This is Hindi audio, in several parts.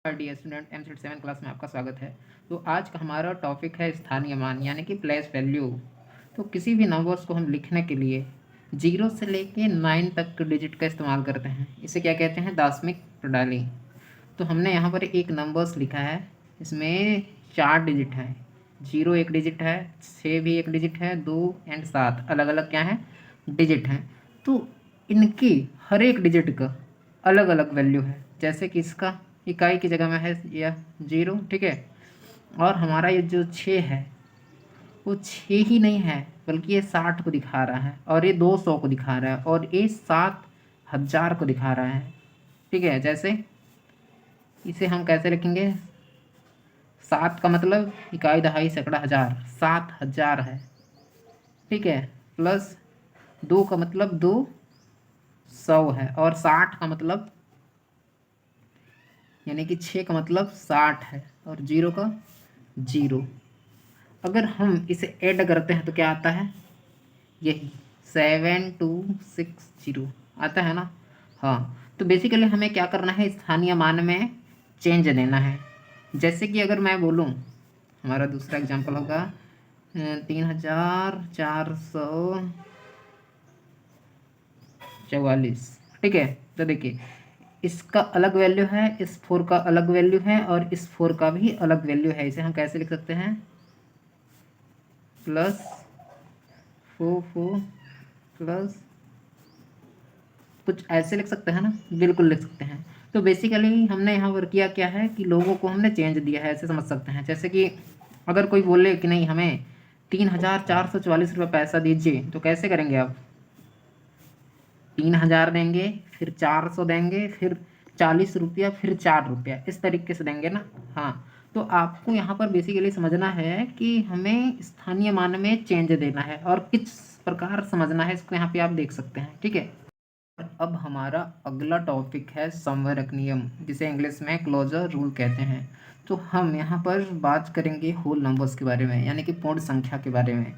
डियर स्टूडेंट एमसेट 7 क्लास में आपका स्वागत है। तो आज का हमारा टॉपिक है स्थानीय मान यानी कि प्लेस वैल्यू। तो किसी भी नंबर्स को हम लिखने के लिए 0 से लेके 9 तक के डिजिट का इस्तेमाल करते हैं। इसे क्या कहते हैं? दार्शनिक प्रणाली। तो हमने यहाँ पर एक नंबर्स लिखा है, इसमें 4 डिजिट हैं। 0 एक डिजिट है, 6 भी एक डिजिट है, 2 एंड 7 अलग अलग क्या हैं? डिजिट हैं। तो इनकी हर एक डिजिट का अलग अलग वैल्यू है। जैसे कि इसका इकाई की जगह में है यह 0, ठीक है। और हमारा ये जो 6 है वो 6 ही नहीं है, बल्कि ये 60 को दिखा रहा है, और ये 200 को दिखा रहा है, और ये 7000 को दिखा रहा है, ठीक है। जैसे इसे हम कैसे लिखेंगे? 7 का मतलब इकाई दहाई सैकड़ा हज़ार, 7000 है, ठीक है। प्लस 2 का मतलब 200 है, और 60 का मतलब यानी कि 6 का मतलब 60 है, और 0 का 0। अगर हम इसे ऐड करते हैं तो क्या आता है? यही 7260 आता है ना। हाँ, तो बेसिकली हमें क्या करना है? स्थानीय मान में चेंज देना है। जैसे कि अगर मैं बोलूँ, हमारा दूसरा एग्जांपल होगा 3444, ठीक है। तो देखिए, इसका अलग वैल्यू है, इस 4 का अलग वैल्यू है, और इस 4 का भी अलग वैल्यू है। इसे हम कैसे लिख सकते हैं? प्लस 44 प्लस कुछ ऐसे लिख सकते हैं ना, बिल्कुल लिख सकते हैं। तो बेसिकली हमने यहाँ पर किया क्या है कि लोगों को हमने चेंज दिया है, ऐसे समझ सकते हैं। जैसे कि अगर कोई बोले कि नहीं, हमें 3444 रुपये पैसा दीजिए, तो कैसे करेंगे आप? 3000 देंगे, फिर 400 देंगे, फिर 40 रुपया, फिर 4 रुपया, इस तरीके से देंगे ना। हाँ, तो आपको यहाँ पर बेसिकली समझना है कि हमें स्थानीय मान में चेंज देना है, और किस प्रकार समझना है इसको यहाँ पे आप देख सकते हैं, ठीक है। अब हमारा अगला टॉपिक है संवरक नियम, जिसे इंग्लिश में क्लोजर रूल कहते हैं। तो हम यहाँ पर बात करेंगे होल नंबर्स के बारे में, यानी कि पूर्ण संख्या के बारे में।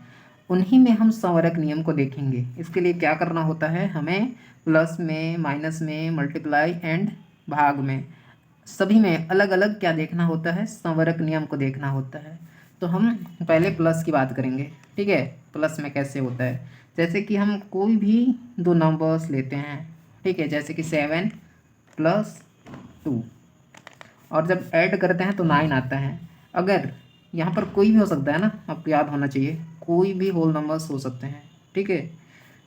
उन्हीं में हम संवरक नियम को देखेंगे। इसके लिए क्या करना होता है? हमें प्लस में, माइनस में, मल्टीप्लाई एंड भाग में, सभी में अलग अलग क्या देखना होता है? संवरक नियम को देखना होता है। तो हम पहले प्लस की बात करेंगे, ठीक है। प्लस में कैसे होता है? जैसे कि हम कोई भी दो नंबर्स लेते हैं, ठीक है, जैसे कि 7 प्लस 2, और जब ऐड करते हैं तो 9 आता है। अगर यहाँ पर कोई भी हो सकता है ना, आपको याद होना चाहिए, कोई भी होल नंबर्स हो सकते हैं, ठीक है।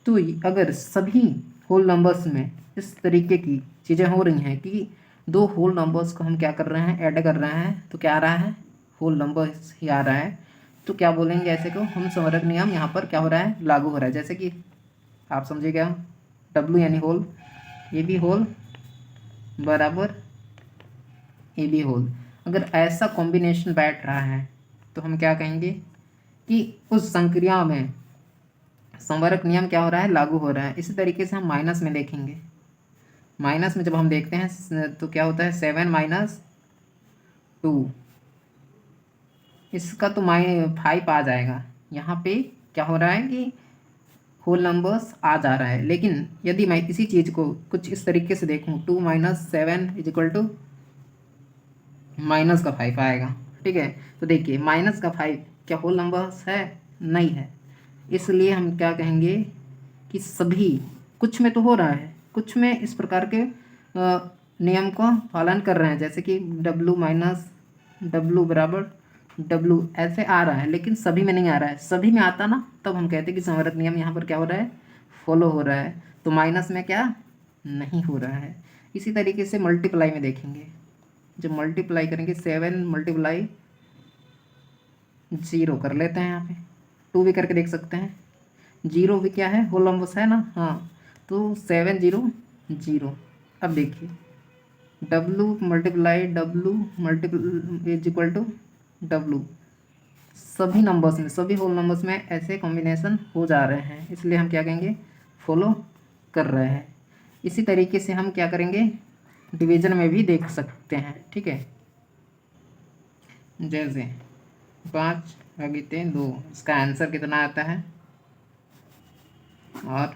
तो अगर सभी होल नंबर्स में इस तरीके की चीज़ें हो रही हैं कि दो होल नंबर्स को हम क्या कर रहे हैं? ऐड कर रहे हैं, तो क्या आ रहा है? होल नंबर्स ही आ रहा है। तो क्या बोलेंगे ऐसे को? हम संवरक नियम यहाँ पर क्या हो रहा है? लागू हो रहा है। जैसे कि आप समझिएगा, डब्लू यानी होल, ए बी होल बराबर ए बी होल। अगर ऐसा कॉम्बिनेशन बैठ रहा है तो हम क्या कहेंगे कि उस संक्रिया में संवरक नियम क्या हो रहा है? लागू हो रहा है। इसी तरीके से हम माइनस में देखेंगे। माइनस में जब हम देखते हैं तो क्या होता है? 7 माइनस 2, इसका तो 5 आ जाएगा। यहाँ पे क्या हो रहा है कि होल नंबर्स आ जा रहा है। लेकिन यदि मैं इसी चीज़ को कुछ इस तरीके से देखूँ, 2 minus 7 is equal to minus का 5 आएगा, ठीक है। तो देखिए, माइनस का 5 क्या होल नंबर्स है? नहीं है। इसलिए हम क्या कहेंगे कि सभी, कुछ में तो हो रहा है, कुछ में इस प्रकार के नियम का पालन कर रहे हैं। जैसे कि डब्लू माइनस डब्लू बराबर डब्लू ऐसे आ रहा है, लेकिन सभी में नहीं आ रहा है। सभी में आता ना, तब हम कहते हैं कि संवरक नियम यहाँ पर क्या हो रहा है? फॉलो हो रहा है। तो माइनस में क्या नहीं हो रहा है। इसी तरीके से मल्टीप्लाई में देखेंगे। जब मल्टीप्लाई करेंगे, 7 मल्टीप्लाई 0 कर लेते हैं, यहाँ पे 2 भी करके देख सकते हैं। 0 भी क्या है? होल नंबर्स है ना। हाँ, तो 7 0 0। अब देखिए, W multiply W multiple is equal to W. सभी नंबर्स में, सभी होल नंबर्स में ऐसे कॉम्बिनेशन हो जा रहे हैं, इसलिए हम क्या कहेंगे? फॉलो कर रहे हैं। इसी तरीके से हम क्या करेंगे? डिवीजन में भी देख सकते हैं, ठीक है। जैसे 5/2, इसका आंसर कितना आता है? और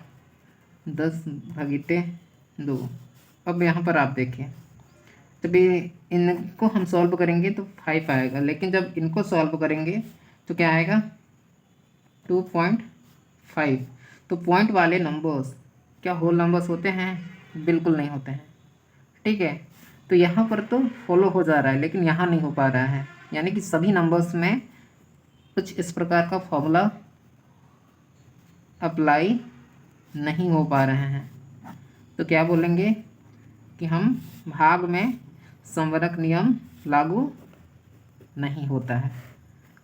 10/2। अब यहाँ पर आप देखिए, तभी इनको हम सॉल्व करेंगे तो 5 आएगा, लेकिन जब इनको सॉल्व करेंगे तो क्या आएगा 2.5। तो पॉइंट वाले नंबर्स क्या होल नंबर्स होते हैं? बिल्कुल नहीं होते हैं। ठीक है, तो यहाँ पर तो फॉलो हो जा रहा है लेकिन यहाँ नहीं हो पा रहा है, यानी कि सभी नंबर्स में कुछ इस प्रकार का फॉर्मूला अप्लाई नहीं हो पा रहे हैं। तो क्या बोलेंगे कि हम भाग में संवरक नियम लागू नहीं होता है,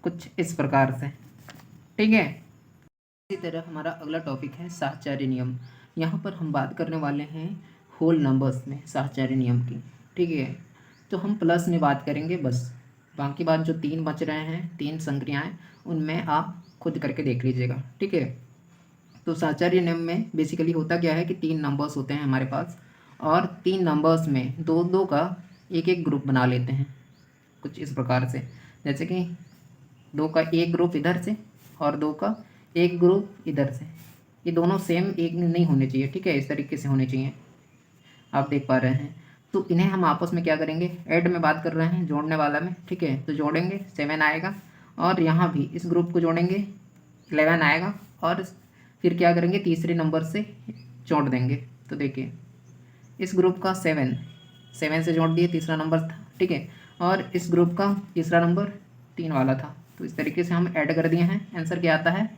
कुछ इस प्रकार से। ठीक है, इसी तरह हमारा अगला टॉपिक है साहचर्य नियम। यहाँ पर हम बात करने वाले हैं होल नंबर्स में साहचर्य नियम की। ठीक है, तो हम प्लस में बात करेंगे बस, बाकी बात जो 3 बच रहे हैं 3 संक्रियाएं उनमें आप खुद करके देख लीजिएगा। ठीक है, तो साहचर्य नियम में बेसिकली होता क्या है कि 3 नंबर्स होते हैं हमारे पास, और 3 नंबर्स में 2-2 का एक ग्रुप बना लेते हैं कुछ इस प्रकार से, जैसे कि 2 का एक ग्रुप इधर से और 2 का एक ग्रुप इधर से। ये दोनों सेम एक नहीं होने चाहिए। ठीक है, इस तरीके से होने चाहिए, आप देख पा रहे हैं। तो इन्हें हम आपस में क्या करेंगे, ऐड में बात कर रहे हैं, जोड़ने वाला में। ठीक है, तो जोड़ेंगे 7 आएगा, और यहाँ भी इस ग्रुप को जोड़ेंगे 11 आएगा, और फिर क्या करेंगे तीसरे नंबर से जोड़ देंगे। तो देखिए इस ग्रुप का 7 से जोड़ दिए, तीसरा नंबर था। ठीक है, और इस ग्रुप का तीसरा नंबर 3 वाला था। तो इस तरीके से हम ऐड कर दिए हैं, आंसर क्या आता है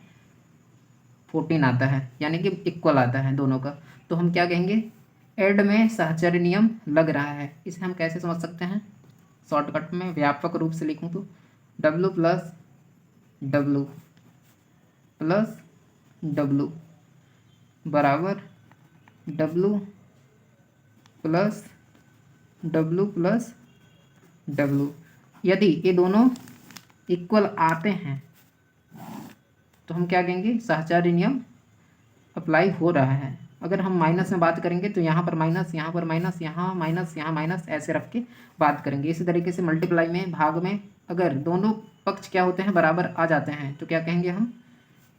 14 आता है, यानी कि इक्वल आता है दोनों का। तो हम क्या कहेंगे, ऐड में साहचर्य नियम लग रहा है। इसे हम कैसे समझ सकते हैं, शॉर्टकट में व्यापक रूप से लिखूं तो W plus W plus W बराबर W plus W plus W। यदि ये दोनों इक्वल आते हैं तो हम क्या कहेंगे, साहचर्य नियम अप्लाई हो रहा है। अगर हम माइनस में बात करेंगे तो यहाँ पर माइनस, यहाँ पर माइनस, यहाँ माइनस, यहाँ माइनस, ऐसे रख के बात करेंगे। इसी तरीके से मल्टीप्लाई में, भाग में अगर दोनों पक्ष क्या होते हैं, बराबर आ जाते हैं, तो क्या कहेंगे हम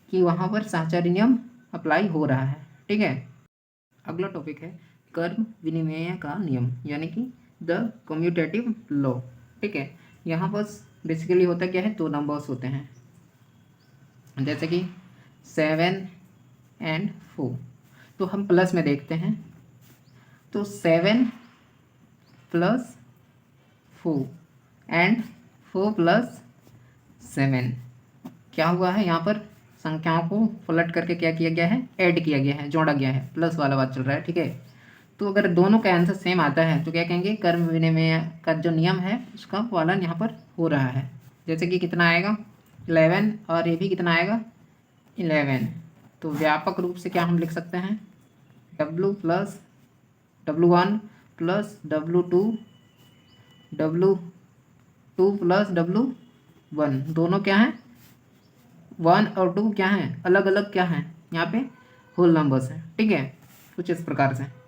कि वहाँ पर साहचर्य नियम अप्लाई हो रहा है। ठीक है, अगला टॉपिक है कर्म विनिमय का नियम, यानी कि द कम्यूटेटिव लॉ। ठीक है, यहाँ पर बेसिकली होता क्या है, 2 नंबर्स होते हैं, जैसे कि 7 एंड 4। तो हम प्लस में देखते हैं, तो 7 प्लस 4 एंड 4 प्लस 7 क्या हुआ है, यहाँ पर संख्याओं को पलट करके क्या किया गया है, ऐड किया गया है, जोड़ा गया है, प्लस वाला बात चल रहा है। ठीक है, तो अगर दोनों का आंसर सेम आता है तो क्या कहेंगे, कर्म विनिमय का जो नियम है उसका पालन यहाँ पर हो रहा है। जैसे कि कितना आएगा 11, और ये भी कितना आएगा 11। तो व्यापक रूप से क्या हम लिख सकते हैं, W plus W1 plus W2 plus W1, दोनों क्या हैं 1 और 2 क्या हैं अलग अलग, क्या हैं यहाँ पे होल नंबर्स हैं। ठीक है, कुछ इस प्रकार से।